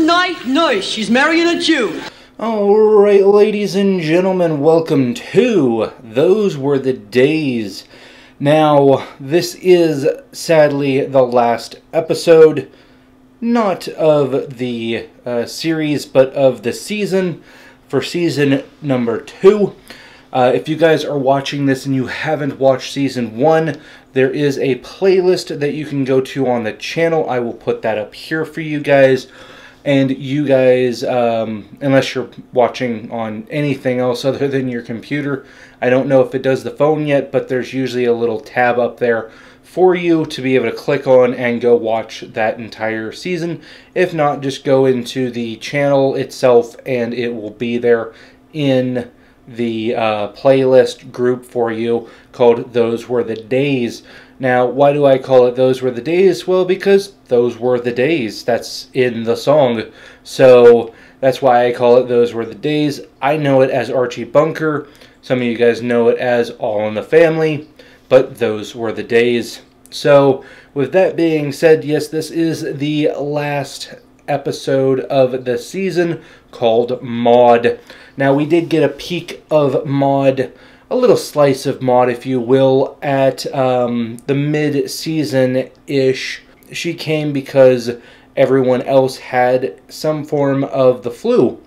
night nurse. She's marrying a Jew. Alright, ladies and gentlemen, welcome to Those Were the Days. Now, this is sadly the last episode, not of the series, but of the season, for season number 2. If you guys are watching this and you haven't watched season 1, there is a playlist that you can go to on the channel. I will put that up here for you guys. And you guys, unless you're watching on anything else other than your computer, I don't know if it does the phone yet, but there's usually a little tab up there for you to be able to click on and go watch that entire season. If not, just go into the channel itself and it will be there in the playlist group for you called Those Were the Days. Now, why do I call it Those Were the Days? Well, because those were the days. That's in the song. So that's why I call it Those Were the Days. I know it as Archie Bunker. Some of you guys know it as All in the Family. But those were the days. So with that being said, yes, this is the last episode of the season called Maude. Now, we did get a peek of Maude, a little slice of Maude, if you will, at the mid-season-ish. She came because everyone else had some form of the flu.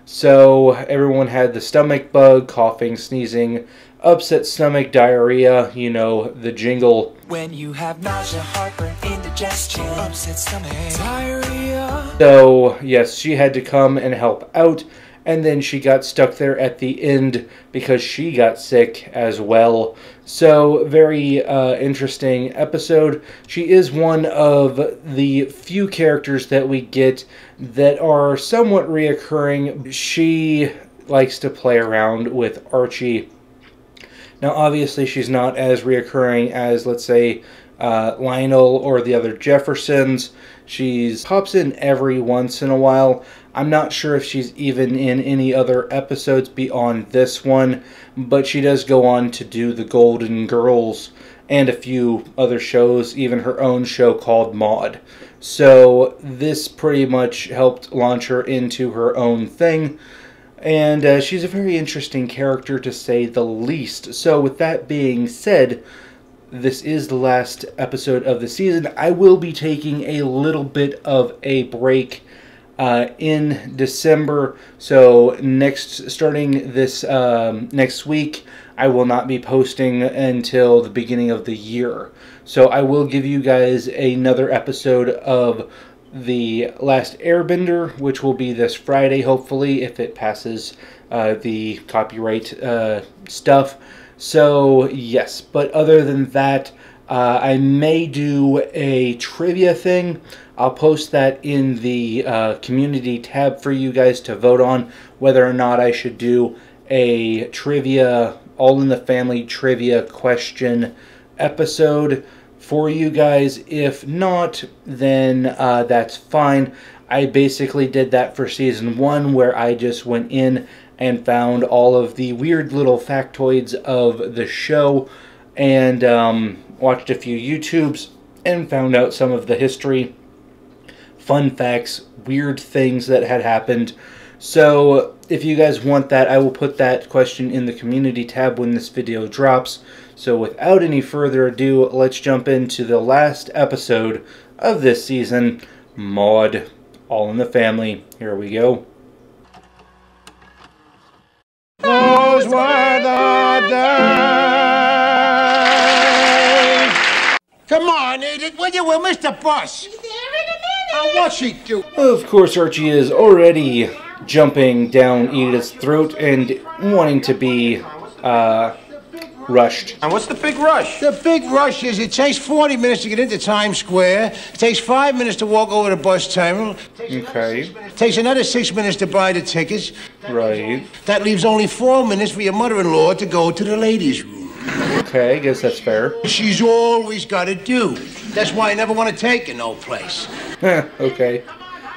So everyone had the stomach bug, coughing, sneezing, upset stomach, diarrhea, you know, the jingle. When you have nausea, heartburn, indigestion, upset stomach, diarrhea. So, yes, she had to come and help out. And then she got stuck there at the end because she got sick as well. So, very interesting episode. She is one of the few characters that we get that are somewhat reoccurring. She likes to play around with Archie. Now, obviously, she's not as reoccurring as, let's say, Lionel or the other Jeffersons. She pops in every once in a while. I'm not sure if she's even in any other episodes beyond this one, but she does go on to do the Golden Girls and a few other shows, even her own show called Maude. So this pretty much helped launch her into her own thing, and she's a very interesting character to say the least. So with that being said, this is the last episode of the season. I will be taking a little bit of a break in December, so starting this next week, I will not be posting until the beginning of the year. So I will give you guys another episode of The Last Airbender, which will be this Friday, hopefully, if it passes the copyright stuff. So yes, but other than that, I may do a trivia thing. I'll post that in the community tab for you guys to vote on whether or not I should do a trivia, All in the Family trivia question episode for you guys. If not, then that's fine. I basically did that for season 1, where I just went in and found all of the weird little factoids of the show and watched a few YouTubes and found out some of the history, fun facts, weird things that had happened. So if you guys want that, I will put that question in the community tab when this video drops. So without any further ado, let's jump into the last episode of this season, Maude, All in the Family. Here we go. Those were the days. Come on, Edith, will you? We'll miss the bus. He's there in a minute. What's she do? Of course, Archie is already jumping down Edith's throat and wanting to be rushed. And what's the big rush? The big rush is it takes 40 minutes to get into Times Square. It takes 5 minutes to walk over to the bus terminal. Okay. It takes another 6 minutes to buy the tickets. Right. That leaves only 4 minutes for your mother-in-law to go to the ladies' room. Okay, I guess that's fair. She's always got to do. That's why I never want to take her no place. Okay.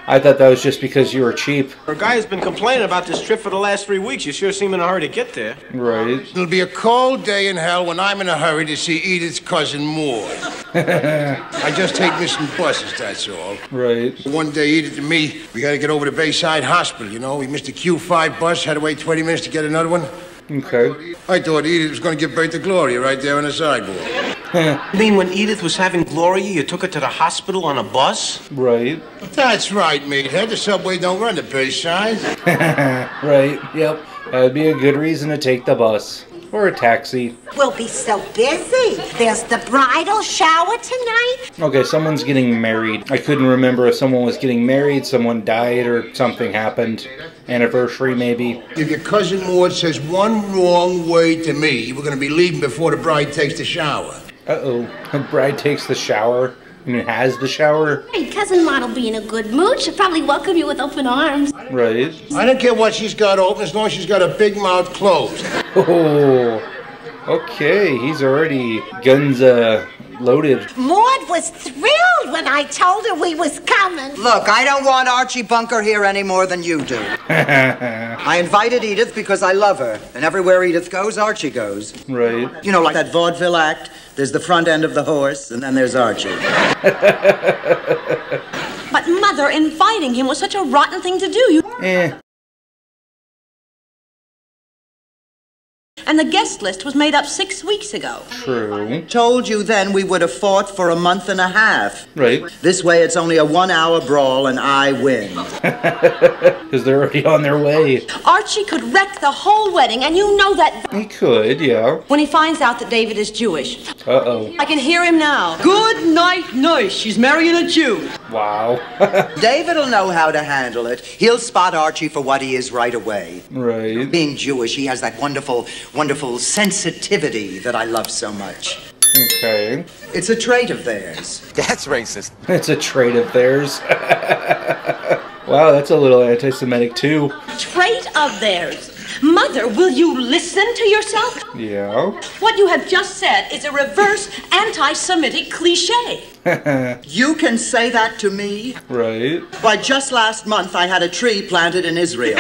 I thought that was just because you were cheap. Our guy has been complaining about this trip for the last 3 weeks. You sure seem in a hurry to get there. Right. It'll be a cold day in hell when I'm in a hurry to see Edith's cousin Maud. I just hate missing buses, that's all. Right. One day, Edith and me, we had to get over to Bayside Hospital, you know. We missed a Q5 bus, had to wait 20 minutes to get another one. Okay. I thought Edith was going to give birth to Gloria right there on the sidewalk. You mean when Edith was having Gloria, you took her to the hospital on a bus? Right. That's right, meathead. The subway don't run to Bayside. Right. Yep. That would be a good reason to take the bus. Or a taxi. We'll be so busy. There's the bridal shower tonight. Okay, someone's getting married. I couldn't remember if someone was getting married, someone died, or something happened. Anniversary, maybe. If your cousin Maud says one wrong word to me, we're going to be leaving before the bride takes the shower. Uh-oh. The bride takes the shower and has the shower. Hey, Cousin Maud will be in a good mood. She'll probably welcome you with open arms. Right. I don't care what she's got open as long as she's got a big mouth closed. Oh. Okay, he's already guns loaded. Maud was thrilled when I told her we was coming. Look, I don't want Archie Bunker here any more than you do. I invited Edith because I love her. And everywhere Edith goes, Archie goes. Right. You know, like that vaudeville act. There's the front end of the horse, and then there's Archie. But, Mother, inviting him was such a rotten thing to do. And the guest list was made up 6 weeks ago. True. Told you then we would have fought for a month and a half. Right. This way it's only a 1 hour brawl and I win. Because they're already on their way. Archie could wreck the whole wedding, and you know that. He could, yeah. When he finds out that David is Jewish. Uh-oh. I can hear him now. Good night, nurse. She's marrying a Jew. Wow. David'll know how to handle it. He'll spot Archie for what he is right away. Right. Being Jewish, he has that wonderful sensitivity that I love so much. Okay. It's a trait of theirs. That's racist. It's a trait of theirs. Wow, that's a little anti-Semitic too. Trait of theirs. Mother, will you listen to yourself? Yeah. What you have just said is a reverse anti-Semitic cliche. You can say that to me? Right. Why, just last month I had a tree planted in Israel.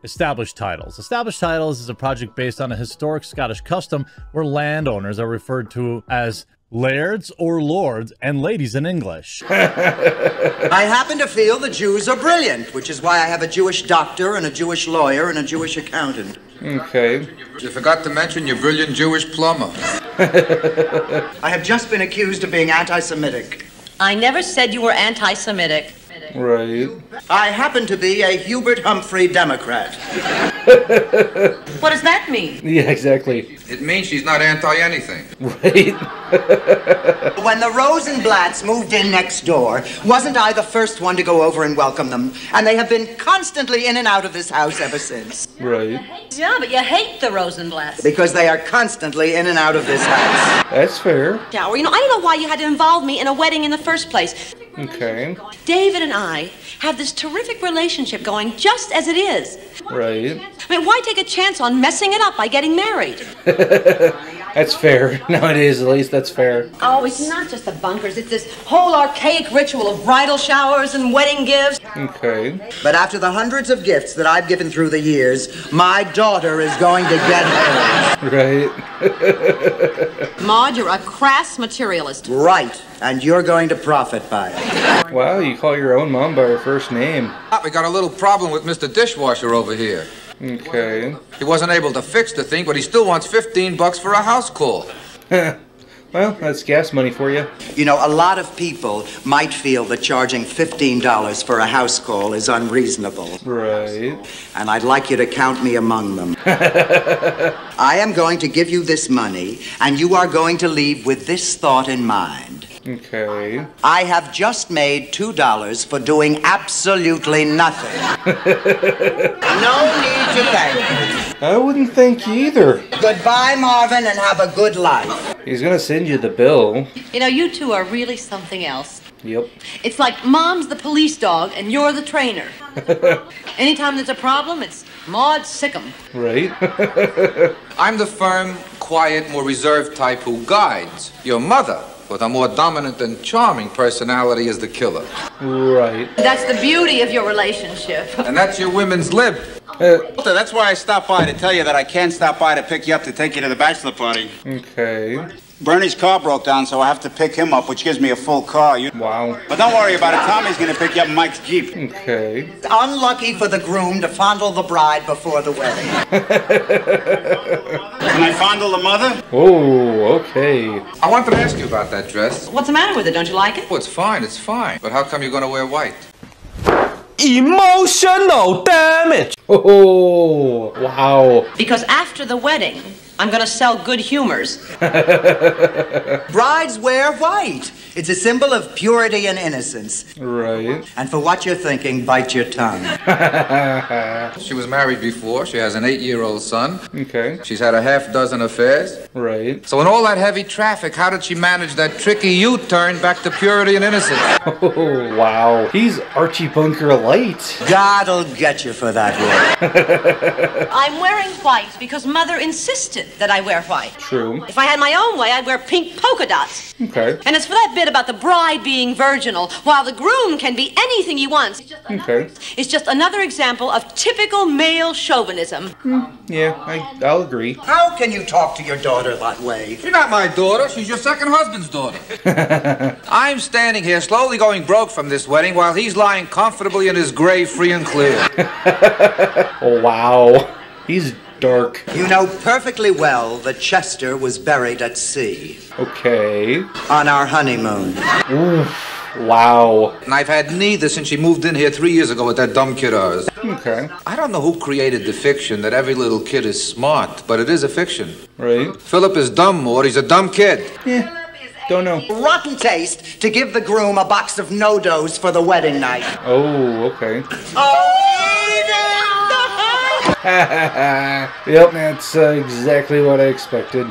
Established Titles. Established Titles is a project based on a historic Scottish custom where landowners are referred to as lairds or lords and ladies in English. I happen to feel the Jews are brilliant, which is why I have a Jewish doctor and a Jewish lawyer and a Jewish accountant. Okay. You forgot to mention your brilliant Jewish plumber. I have just been accused of being anti-Semitic. I never said you were anti-Semitic. Right. I happen to be a Hubert Humphrey Democrat. What does that mean? Yeah, exactly. It means she's not anti-anything. Right. When the Rosenblatts moved in next door, wasn't I the first one to go over and welcome them? And they have been constantly in and out of this house ever since. Right. Yeah, but you hate the Rosenblatts. Because they are constantly in and out of this house. That's fair. Shower, you know, I don't know why you had to involve me in a wedding in the first place. Okay. David and I have this terrific relationship going just as it is. Right. I mean, why take a chance on messing it up by getting married? That's fair. Nowadays, at least, that's fair. Oh, it's not just the bunkers. It's this whole archaic ritual of bridal showers and wedding gifts. Okay. But after the hundreds of gifts that I've given through the years, my daughter is going to get hers. Right. Maud, you're a crass materialist. Right. And you're going to profit by it. Wow, you call your own mom by her first name. We got a little problem with Mr. Dishwasher over here. Okay. He wasn't able to fix the thing, but he still wants $15 for a house call. Well, that's gas money for you. You know, a lot of people might feel that charging $15 for a house call is unreasonable. Right. And I'd like you to count me among them. I am going to give you this money, and you are going to leave with this thought in mind. Okay. I have just made $2 for doing absolutely nothing. No need to thank me. I wouldn't thank you either. Goodbye, Marvin, and have a good life. He's gonna send you the bill. You know, you two are really something else. Yep. It's like Mom's the police dog and you're the trainer. Anytime there's a problem, it's Maud Sickum. Right. I'm the firm, quiet, more reserved type who guides. Your mother with a more dominant and charming personality as the killer. Right. That's the beauty of your relationship. And that's your women's lib. That's why I stopped by to tell you that I can't stop by to pick you up to take you to the bachelor party. Okay. Bernie's car broke down, so I have to pick him up, which gives me a full car. Wow. But don't worry about it. Tommy's going to pick you up in Mike's Jeep. Okay. It's unlucky for the groom to fondle the bride before the wedding. Can I fondle the mother? Oh, okay. I wanted to ask you about that dress. What's the matter with it? Don't you like it? Oh, it's fine, it's fine. But how come you're going to wear white? Emotional damage. Oh, wow. Because after the wedding, I'm gonna sell good humors. Brides wear white. It's a symbol of purity and innocence. Right. And for what you're thinking, bite your tongue. She was married before. She has an 8-year-old son. Okay. She's had a half dozen affairs. Right. So in all that heavy traffic, how did she manage that tricky U-turn back to purity and innocence? Oh, wow. He's Archie Bunker Light. God'll get you for that one. I'm wearing white because Mother insisted that I wear white. True. If I had my own way, I'd wear pink polka dots. Okay. And as for that bit about the bride being virginal, while the groom can be anything he wants, Okay. it's just another example of typical male chauvinism. Yeah, I'll agree. How can you talk to your daughter that way? She's not my daughter. She's your second husband's daughter. I'm standing here slowly going broke from this wedding while he's lying comfortably in his grave free and clear. Oh, wow. He's dark. You know perfectly well that Chester was buried at sea. Okay. On our honeymoon. Oof. Wow. And I've had neither since she moved in here 3 years ago with that dumb kid of ours. Okay. I don't know who created the fiction that every little kid is smart, but it is a fiction. Right. Philip is dumb, Maud. He's a dumb kid. Yeah. Don't know. Rotten taste to give the groom a box of no-dos for the wedding night. Oh, okay. Oh, Yep, that's exactly what I expected.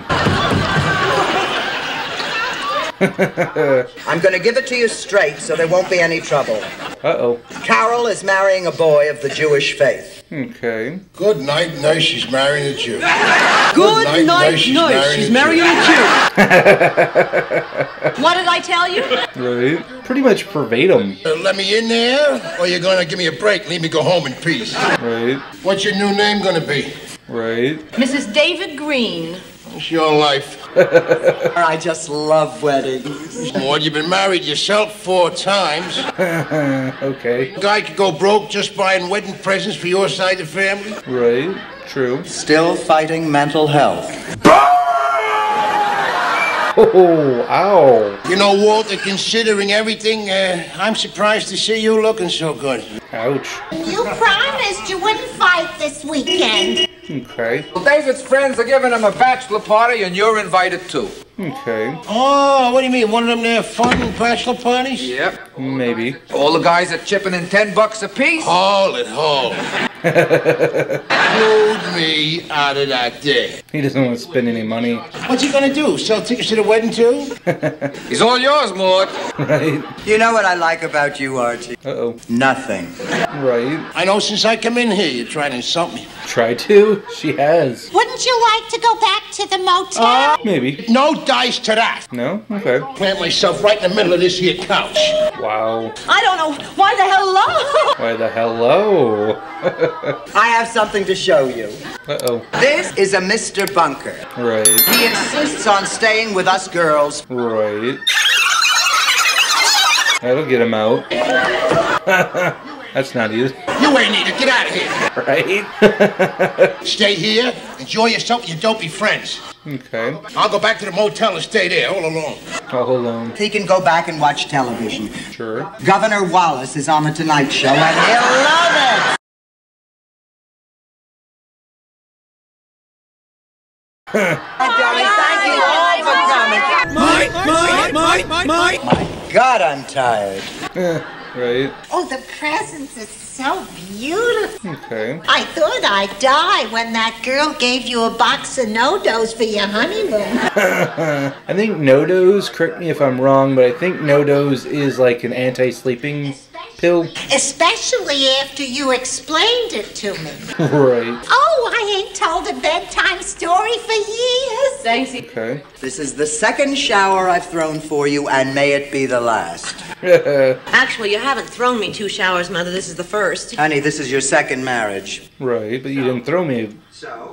I'm going to give it to you straight so there won't be any trouble. Uh-oh. Carol is marrying a boy of the Jewish faith. Okay. Good night, nurse. She's marrying a Jew. Good night, nurse. She's marrying a Jew. What did I tell you? Right. Pretty much verbatim. Let me in there, or you're gonna give me a break and leave me go home in peace. Right. What's your new name gonna be? Right. Mrs. David Green. It's your life. I just love weddings. Maud, you've been married yourself 4 times. Okay. A guy could go broke just buying wedding presents for your side of the family. Right. True. Still fighting mental health. Oh, ow. You know, Walter, considering everything, I'm surprised to see you looking so good. Ouch. You promised you wouldn't fight this weekend. Okay. Well, David's friends are giving him a bachelor party, and you're invited too. Okay. Oh, what do you mean? One of them there fun bachelor parties? Yep. Maybe. All the guys are chipping in $10 apiece. Hold it, hold. Include me out of that day. He doesn't want to spend any money. What's he gonna do? Sell tickets to the wedding too? He's all yours, Maud. Right. You know what I like about you, Archie? Uh-oh. Nothing. Right. I know since I come in here, you're trying to insult me. Try to. She has. Wouldn't you like to go back to the motel? Maybe. No dice to that. No? Okay. Plant myself right in the middle of this here couch. Wow. I don't know. Why the hello? Why the hello? I have something to show you. Uh-oh. This is a Mr. Bunker. Right. He insists on staying with us girls. Right. That'll get him out. That's not easy. You ain't need it. Get out of here. Right? Stay here. Enjoy yourself with your dopey friends. Okay. I'll go back to the motel and stay there all alone. All alone. He can go back and watch television. Sure. Governor Wallace is on the Tonight Show, and he'll love it. Darling, thank you all for coming. My. My God, I'm tired. Right. Oh, the presents are so beautiful. Okay. I thought I'd die when that girl gave you a box of no-dos for your honeymoon. I think No-Dos, correct me if I'm wrong, but I think No-Dos is like an anti-sleeping pill. Especially after you explained it to me. Right. Oh, I ain't told a bedtime story for years. Thanks. Okay. This is the second shower I've thrown for you, and may it be the last. Actually, you haven't thrown me 2 showers, Mother. This is the first. Honey, this is your second marriage. Right, but you didn't throw me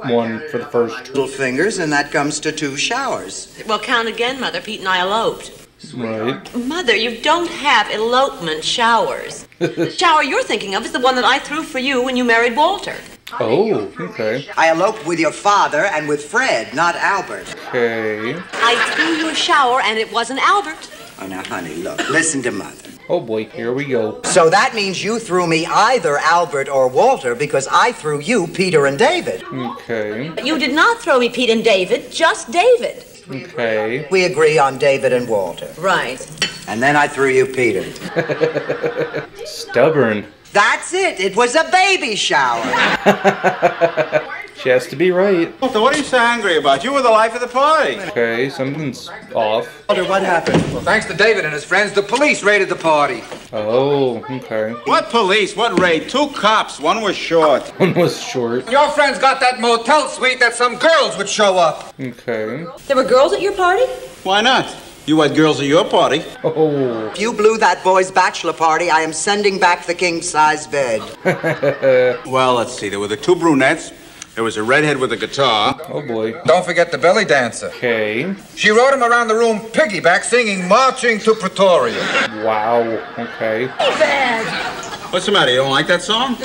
one for the first. Little fingers, and that comes to 2 showers. Well, count again, Mother. Pete and I eloped. Right. Mother, you don't have elopement showers. The shower you're thinking of is the one that I threw for you when you married Walter. Oh, okay. I eloped with your father and with Fred, not Albert. Okay. I threw you a shower and it wasn't Albert. Oh, now, honey, look, listen to Mother. Oh boy, here we go. So that means you threw me either Albert or Walter because I threw you Peter and David. Okay. You did not throw me Pete and David, just David. Okay. We agree on David and Walter. Right. And then I threw you Peter. Stubborn. That's it. It was a baby shower. She has to be right. Walter, what are you so angry about? You were the life of the party. Okay, something's off. Walter, what happened? Well, thanks to David and his friends, the police raided the party. Oh, okay. What police? What raid? 2 cops. One was short. One was short. Your friends got that motel suite that some girls would show up. Okay. There were girls at your party? Why not? You had girls at your party. Oh. If you blew that boy's bachelor party, I am sending back the king-size bed. Well, let's see. There were the 2 brunettes. There was a redhead with a guitar. Oh boy. Don't forget the belly dancer. Okay. She rode him around the room piggyback singing Marching to Pretoria. Wow. Okay. What's the matter? You don't like that song?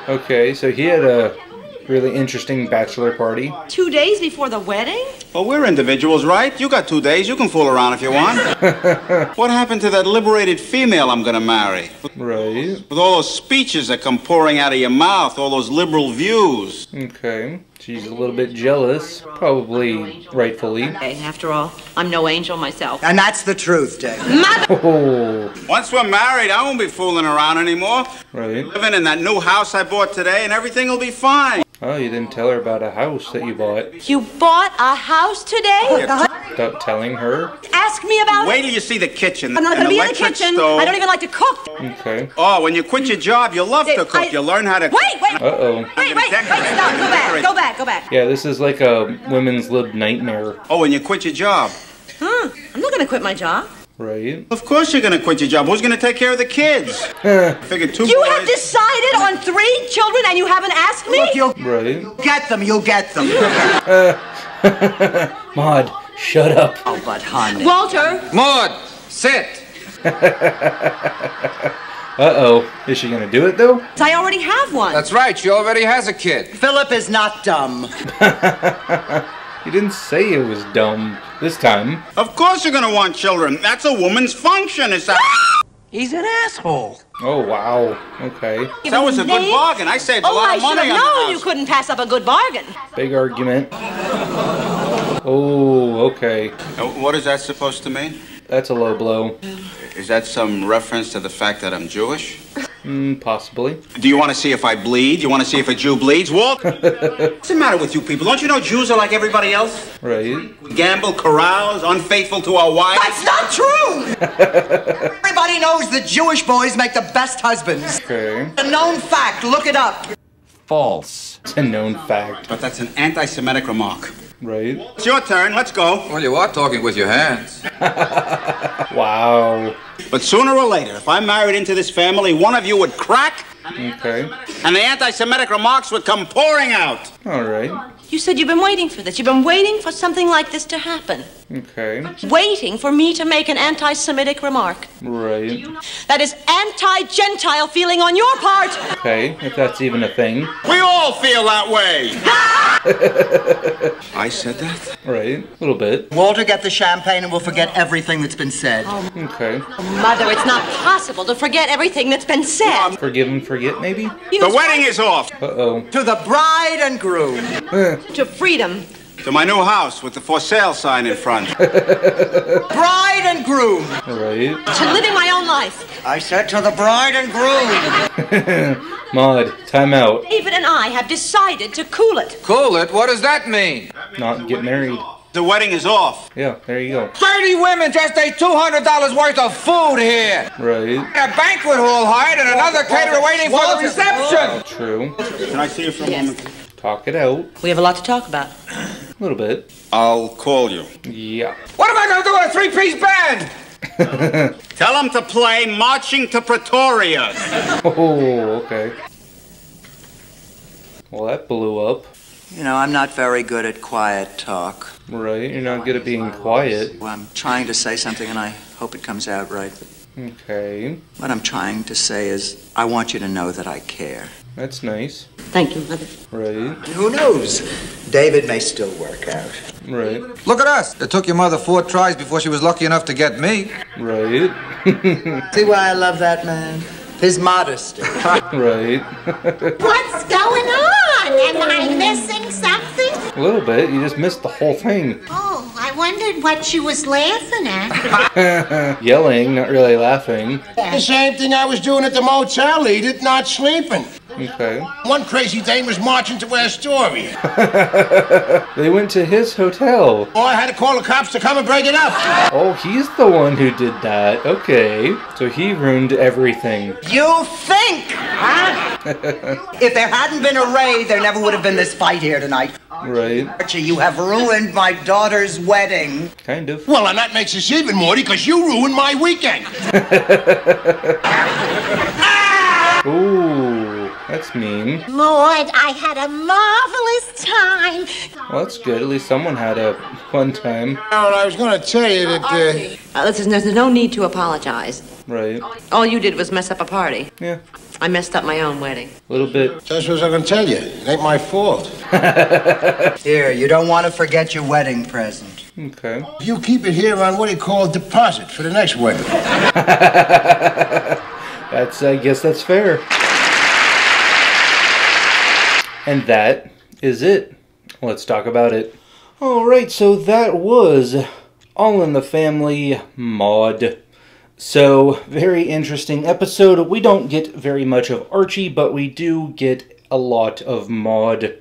Okay, so he had a really interesting bachelor party. 2 days before the wedding? Well, we're individuals, right? You got 2 days. You can fool around if you want. What happened to that liberated female I'm gonna marry? Right. With all those speeches that come pouring out of your mouth, all those liberal views. Okay. She's a little bit jealous. Probably rightfully. Hey, after all, I'm no angel myself. And that's the truth, Dave. Oh. Once we're married, I won't be fooling around anymore. Right. Living in that new house I bought today, and everything will be fine. Oh, you didn't tell her about a house that you bought. You bought a house today? Without telling her? Ask me about Wait it. till you see the kitchen. I'm not an going to be in the electric kitchen. stove. I don't even like to cook. Okay. Oh, when you quit your job, you love to cook. You learn how to... Wait. Uh-oh. Wait, stop. Go back. Yeah, this is like a women's lib nightmare. Oh, when you quit your job. I'm not going to quit my job. Right. Of course you're going to quit your job. Who's going to take care of the kids? Figure 2 You boys... have decided on 3 children and you haven't asked me? Look, you'll Right. get them. You'll get them. Maud, shut up. Oh, but honey. Walter. Maud, sit. Uh-oh. Is she gonna do it, though? I already have one. That's right, she already has a kid. Philip is not dumb. You didn't say it was dumb this time. Of course you're going to want children. That's a woman's function. It's that... He's an asshole. Oh, wow. Okay. That was a good bargain. I saved a lot of money on I should the have known house. you couldn't pass up a good bargain. Big argument. Oh, okay. What is that supposed to mean? That's a low blow. Is that some reference to the fact that I'm Jewish? Possibly. Do you want to see if I bleed? You want to see if a Jew bleeds? Walt? What's the matter with you people? Don't you know Jews are like everybody else? Right. Gamble, carouse, unfaithful to our wives. That's not true! Everybody knows that Jewish boys make the best husbands. Okay. A known fact. Look it up. False. It's a known fact. But that's an anti-Semitic remark. Right. It's your turn. Let's go. Well, you are talking with your hands. Wow. But sooner or later, if I married into this family, one of you would crack. Okay. And the anti-Semitic remarks would come pouring out. All right. You said you've been waiting for this. You've been waiting for something like this to happen. Okay. Waiting for me to make an anti-Semitic remark. Right. That is anti-Gentile feeling on your part. Okay, if that's even a thing. We all feel that way. I said that? Right. A little bit. Walter, get the champagne and we'll forget everything that's been said. Okay. Mother, it's not possible to forget everything that's been said. Forgive and forget, maybe? The wedding is off. Uh-oh. To the bride and groom. To freedom. To my new house with the for sale sign in front. Bride and groom. Right. To living my own life. I said to the bride and groom. Maud, time out. David and I have decided to cool it. Cool it? What does that mean? Not get married. The wedding is off. Yeah, there you go. 30 women just ate $200 worth of food here. Right. A banquet hall hired and another caterer waiting for the reception. True. Can I see you for a moment? Talk it out. We have a lot to talk about. A little bit. I'll call you. Yeah. What am I going to do with a three-piece band? Tell them to play Marching to Pretoria. Oh, okay. Well, that blew up. You know, I'm not very good at quiet talk. Right, you're not good at being quiet. Well, I'm trying to say something and I hope it comes out right. Okay. What I'm trying to say is, I want you to know that I care. That's nice. Thank you, Mother. Right. Who knows? David may still work out. Right. Look at us. It took your mother 4 tries before she was lucky enough to get me. Right. See why I love that man? His modesty. Right. What's going on? Am I missing something? A little bit. You just missed the whole thing. Oh, I wondered what she was laughing at. Yelling, not really laughing. The same thing I was doing at the motel, Edith, not sleeping. Okay. One crazy dame was marching to Astoria. They went to his hotel. Oh, I had to call the cops to come and break it up. Oh, he's the one who did that. Okay. So he ruined everything. You think, huh? If there hadn't been a Ray, there never would have been this fight here tonight. Right. Archie, you have ruined my daughter's wedding. Kind of. Well, and that makes us even, Morty, because you ruined my weekend. Ooh, that's mean. Lord, I had a marvelous time. Well, that's good. At least someone had a fun time. Well, I was going to tell you that... Listen, there's no need to apologize. Right. All you did was mess up a party. Yeah. I messed up my own wedding. A little bit. That's what I was going to tell you. It ain't my fault. Here, you don't want to forget your wedding present. Okay. You keep it here on what he called deposit for the next wedding. I guess that's fair. And that is it. Let's talk about it. Alright, so that was All in the Family Maude. So, very interesting episode. We don't get very much of Archie, but we do get a lot of Maude.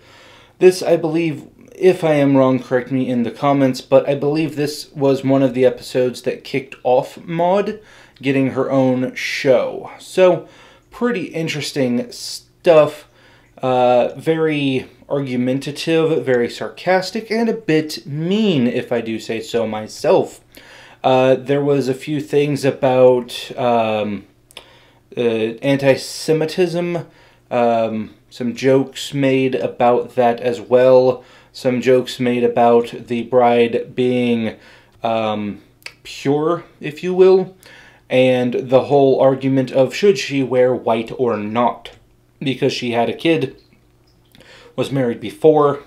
This, I believe, if I am wrong, correct me in the comments, but I believe this was one of the episodes that kicked off Maude getting her own show. So, pretty interesting stuff. Very argumentative, very sarcastic, and a bit mean, if I do say so myself. There was a few things about anti-Semitism, some jokes made about that as well, some jokes made about the bride being pure, if you will, and the whole argument of should she wear white or not, because she had a kid, was married before,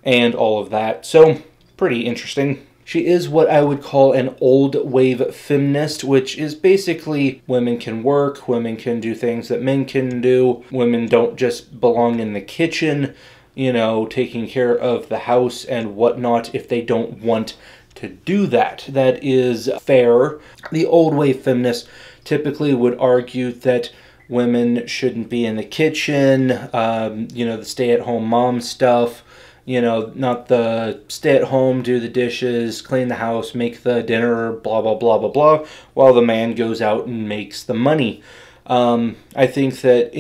and all of that. So, pretty interesting. She is what I would call an old wave feminist, which is basically women can work, women can do things that men can do, women don't just belong in the kitchen, you know, taking care of the house and whatnot if they don't want to do that. That is fair. The old wave feminists typically would argue that women shouldn't be in the kitchen, you know, the stay-at-home mom stuff, you know, not the stay-at-home, do the dishes, clean the house, make the dinner, blah, blah, blah, blah, blah, while the man goes out and makes the money. I think that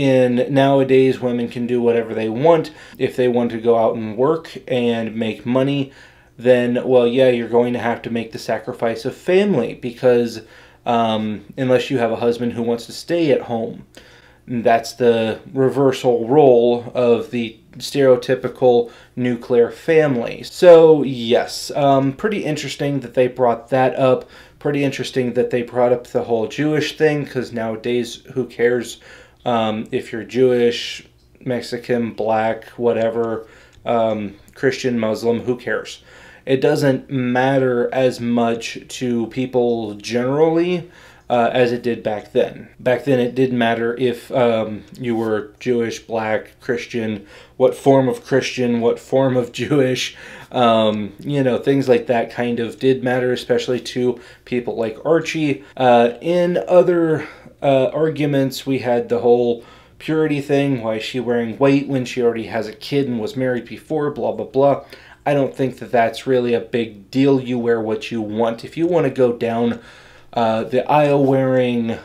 nowadays women can do whatever they want. If they want to go out and work and make money, then, well, yeah, you're going to have to make the sacrifice of family, because unless you have a husband who wants to stay at home. That's the reversal role of the stereotypical nuclear family. So, yes, pretty interesting that they brought that up. Pretty interesting that they brought up the whole Jewish thing, because nowadays, who cares if you're Jewish, Mexican, black, whatever, Christian, Muslim, who cares? It doesn't matter as much to people generally as it did back then. Back then it did matter if you were Jewish, black, Christian, what form of Christian, what form of Jewish, you know, things like that kind of did matter, especially to people like Archie. In other arguments, we had the whole purity thing, why is she wearing white when she already has a kid and was married before, blah, blah, blah. I don't think that that's really a big deal. You wear what you want. If you want to go down the aisle wearing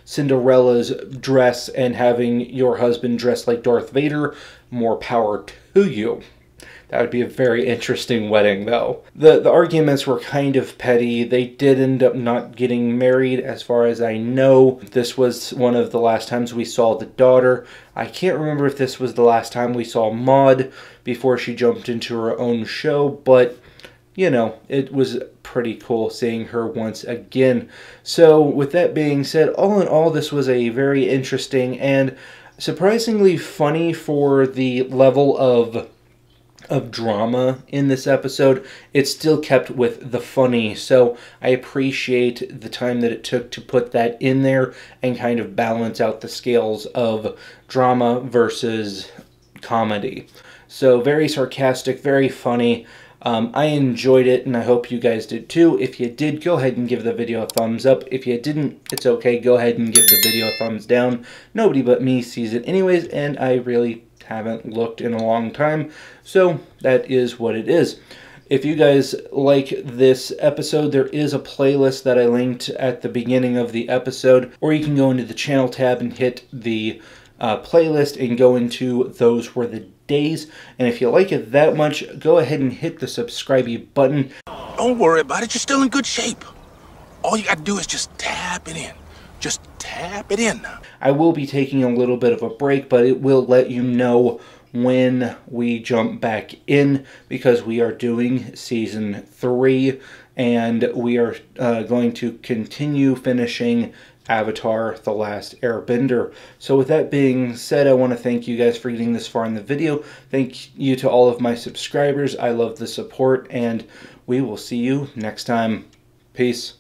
Cinderella's dress and having your husband dressed like Darth Vader, more power to you. That would be a very interesting wedding, though. The arguments were kind of petty. They did end up not getting married, as far as I know. This was one of the last times we saw the daughter. I can't remember if this was the last time we saw Maude before she jumped into her own show, but, you know, it was pretty cool seeing her once again. So, with that being said, all in all, this was a very interesting and surprisingly funny for the level of drama in this episode. It still kept with the funny, so I appreciate the time that it took to put that in there and kind of balance out the scales of drama versus comedy. So very sarcastic, very funny. I enjoyed it, and I hope you guys did too. If you did, go ahead and give the video a thumbs up. If you didn't, it's okay. Go ahead and give the video a thumbs down. Nobody but me sees it anyways, and I really haven't looked in a long time, so that is what it is. If you guys like this episode, there is a playlist that I linked at the beginning of the episode, or you can go into the channel tab and hit the playlist and go into Those Were the Days. And if you like it that much, go ahead and hit the subscribe button. Don't worry about it, you're still in good shape. All you gotta do is just tap it in. Just tap it in now. I will be taking a little bit of a break, but it will let you know when we jump back in, because we are doing Season 3, and we are going to continue finishing Avatar: The Last Airbender. So with that being said, I want to thank you guys for getting this far in the video. Thank you to all of my subscribers. I love the support, and we will see you next time. Peace.